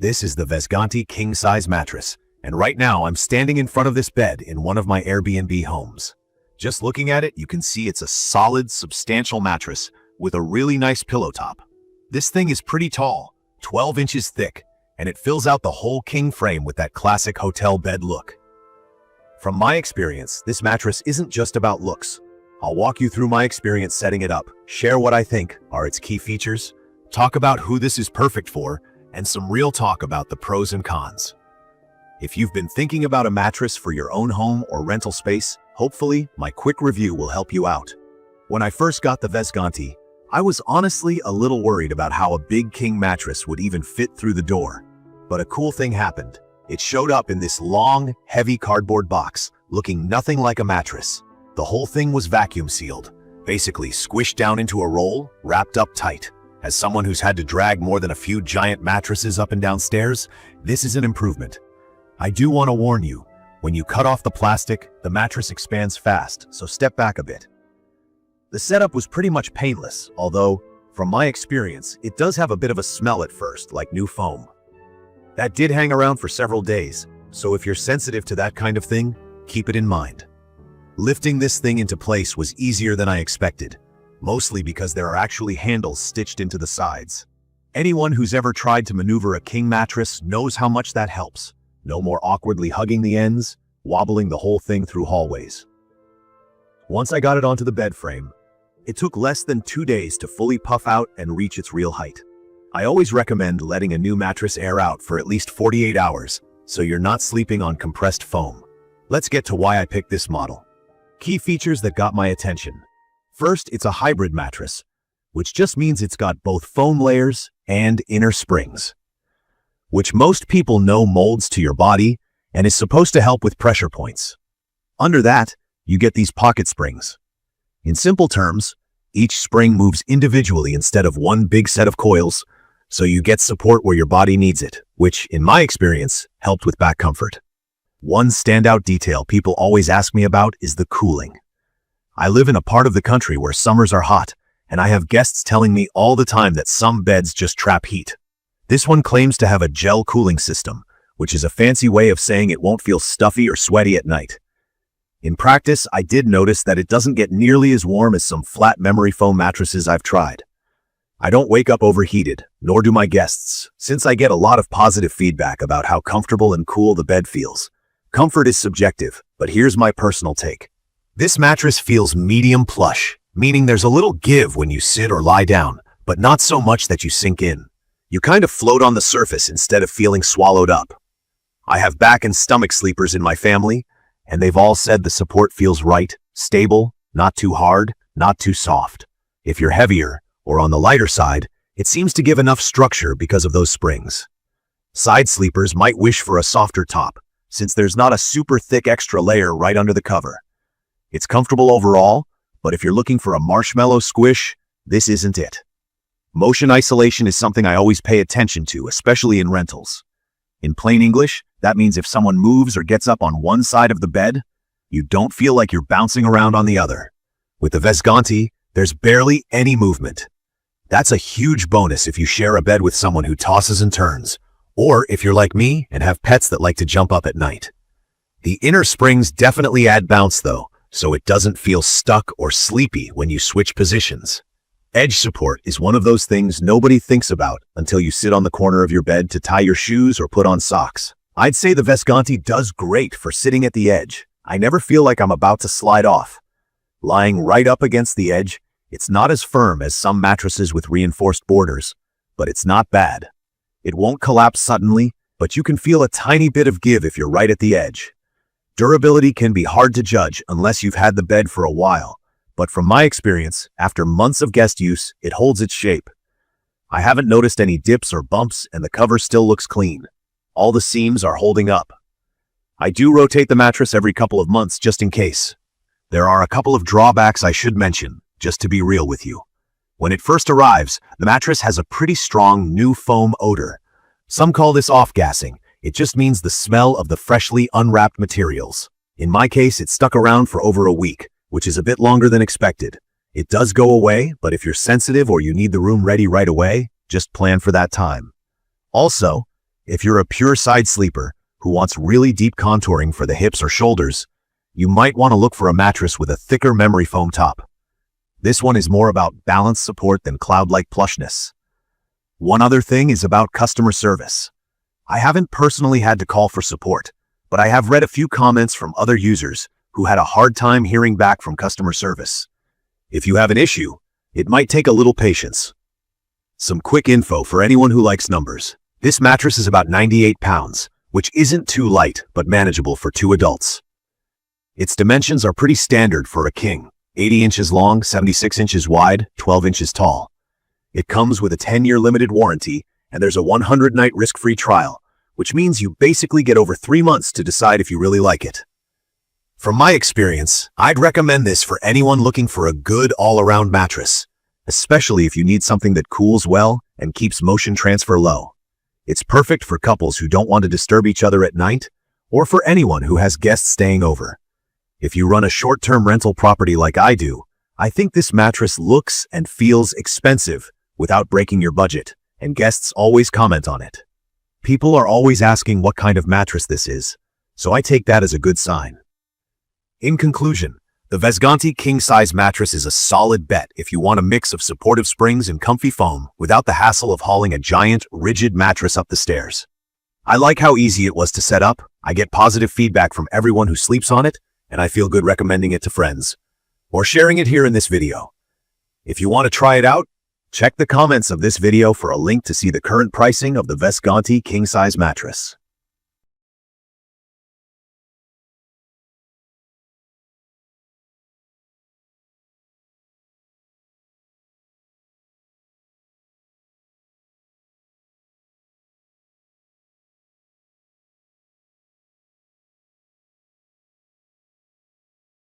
This is the Vesgantti King Size Mattress, and right now I'm standing in front of this bed in one of my Airbnb homes. Just looking at it, you can see it's a solid, substantial mattress with a really nice pillow top. This thing is pretty tall, 12 inches thick, and it fills out the whole king frame with that classic hotel bed look. From my experience, this mattress isn't just about looks. I'll walk you through my experience setting it up, share what I think are its key features, talk about who this is perfect for, and some real talk about the pros and cons. If you've been thinking about a mattress for your own home or rental space, hopefully my quick review will help you out. When I first got the Vesgantti, I was honestly a little worried about how a big king mattress would even fit through the door. But a cool thing happened. It showed up in this long, heavy cardboard box, looking nothing like a mattress. The whole thing was vacuum sealed, basically squished down into a roll, wrapped up tight. As someone who's had to drag more than a few giant mattresses up and down stairs, this is an improvement. I do want to warn you, when you cut off the plastic, the mattress expands fast, so step back a bit. The setup was pretty much painless, although, from my experience, it does have a bit of a smell at first, like new foam. That did hang around for several days, so if you're sensitive to that kind of thing, keep it in mind. Lifting this thing into place was easier than I expected, mostly because there are actually handles stitched into the sides. Anyone who's ever tried to maneuver a king mattress knows how much that helps. No more awkwardly hugging the ends, wobbling the whole thing through hallways. Once I got it onto the bed frame, it took less than 2 days to fully puff out and reach its real height. I always recommend letting a new mattress air out for at least 48 hours, so you're not sleeping on compressed foam. Let's get to why I picked this model. Key features that got my attention. First, it's a hybrid mattress, which just means it's got both foam layers and inner springs, which most people know molds to your body and is supposed to help with pressure points. Under that, you get these pocket springs. In simple terms, each spring moves individually instead of one big set of coils, so you get support where your body needs it, which, in my experience, helped with back comfort. One standout detail people always ask me about is the cooling. I live in a part of the country where summers are hot, and I have guests telling me all the time that some beds just trap heat. This one claims to have a gel cooling system, which is a fancy way of saying it won't feel stuffy or sweaty at night. In practice, I did notice that it doesn't get nearly as warm as some flat memory foam mattresses I've tried. I don't wake up overheated, nor do my guests, since I get a lot of positive feedback about how comfortable and cool the bed feels. Comfort is subjective, but here's my personal take. This mattress feels medium plush, meaning there's a little give when you sit or lie down, but not so much that you sink in. You kind of float on the surface instead of feeling swallowed up. I have back and stomach sleepers in my family, and they've all said the support feels right, stable, not too hard, not too soft. If you're heavier, or on the lighter side, it seems to give enough structure because of those springs. Side sleepers might wish for a softer top, since there's not a super thick extra layer right under the cover. It's comfortable overall, but if you're looking for a marshmallow squish, this isn't it. Motion isolation is something I always pay attention to, especially in rentals. In plain English, that means if someone moves or gets up on one side of the bed, you don't feel like you're bouncing around on the other. With the Vesgantti, there's barely any movement. That's a huge bonus if you share a bed with someone who tosses and turns, or if you're like me and have pets that like to jump up at night. The inner springs definitely add bounce though, so it doesn't feel stuck or sleepy when you switch positions. Edge support is one of those things nobody thinks about until you sit on the corner of your bed to tie your shoes or put on socks. I'd say the Vesgantti does great for sitting at the edge. I never feel like I'm about to slide off. Lying right up against the edge, it's not as firm as some mattresses with reinforced borders, but it's not bad. It won't collapse suddenly, but you can feel a tiny bit of give if you're right at the edge. Durability can be hard to judge unless you've had the bed for a while, but from my experience, after months of guest use, it holds its shape. I haven't noticed any dips or bumps, and the cover still looks clean. All the seams are holding up. I do rotate the mattress every couple of months just in case. There are a couple of drawbacks I should mention, just to be real with you. When it first arrives, the mattress has a pretty strong new foam odor. Some call this off-gassing. It just means the smell of the freshly unwrapped materials. In my case, it stuck around for over a week, which is a bit longer than expected. It does go away, but if you're sensitive or you need the room ready right away, just plan for that time. Also, If you're a pure side sleeper who wants really deep contouring for the hips or shoulders, you might want to look for a mattress with a thicker memory foam top. This one is more about balance support than cloud-like plushness. One other thing is about customer service. I haven't personally had to call for support, but I have read a few comments from other users who had a hard time hearing back from customer service. If you have an issue, it might take a little patience. Some quick info for anyone who likes numbers. This mattress is about 98 pounds, which isn't too light, but manageable for 2 adults. Its dimensions are pretty standard for a king: 80 inches long, 76 inches wide, 12 inches tall. It comes with a 10-year limited warranty, and there's a 100-night risk-free trial, which means you basically get over 3 months to decide if you really like it. From my experience, I'd recommend this for anyone looking for a good all-around mattress, especially if you need something that cools well and keeps motion transfer low. It's perfect for couples who don't want to disturb each other at night, or for anyone who has guests staying over. If you run a short-term rental property like I do, I think this mattress looks and feels expensive without breaking your budget, and guests always comment on it. People are always asking what kind of mattress this is, so I take that as a good sign. In conclusion, the Vesgantti King Size Mattress is a solid bet if you want a mix of supportive springs and comfy foam without the hassle of hauling a giant, rigid mattress up the stairs. I like how easy it was to set up. I get positive feedback from everyone who sleeps on it, and I feel good recommending it to friends, or sharing it here in this video. If you want to try it out, check the comments of this video for a link to see the current pricing of the Vesgantti King Size Mattress.